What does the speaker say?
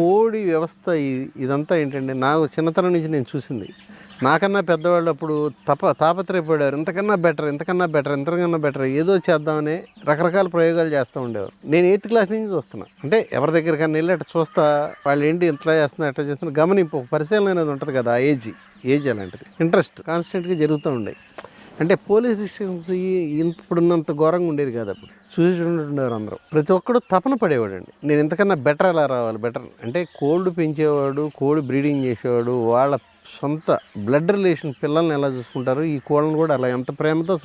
కోడి వ్యవస్థ ఇదంతా ఏంటంటే నాకు చిన్నతనం నుంచి నేను చూసింది. నాకన్నా పెద్దవాళ్ళు అప్పుడు తాపత్రయపడారు. ఇంతకన్నా బెటర్ ఏదో చేద్దామని రకరకాల ప్రయోగాలు చేస్తూ ఉండేవారు. నేను 8th క్లాస్ నుంచి చూస్తున్నా. అంటే ఎవరి దగ్గరికన్నా వెళ్ళి అట్లా చూస్తా, వాళ్ళు ఏంటి ఇట్లా చేస్తున్నారు అట్లా చేస్తున్నారు గమనింపు, ఒక పరిశీలన అనేది ఉంటుంది కదా. ఆ ఏజ్ అలాంటిది. ఇంట్రెస్ట్ కాన్స్టెంట్గా జరుగుతూ ఉండేవి. అంటే పోలీస్ స్టేషన్స్ ఇప్పుడున్నంత ఘోరంగా ఉండేది కాదు. అప్పుడు చూసేటట్టున్నారు అందరూ. ప్రతి ఒక్కడు తపన పడేవాడండి, నేను ఇంతకన్నా బెటర్ ఎలా రావాలి. బెటర్ అంటే కోల్డ్ పెంచేవాడు, కోడి బ్రీడింగ్ చేసేవాడు, వాళ్ళ సొంత బ్లడ్ రిలేషన్ పిల్లల్ని ఎలా చూసుకుంటారు, ఈ కోళ్ళను కూడా అలా ఎంత ప్రేమతో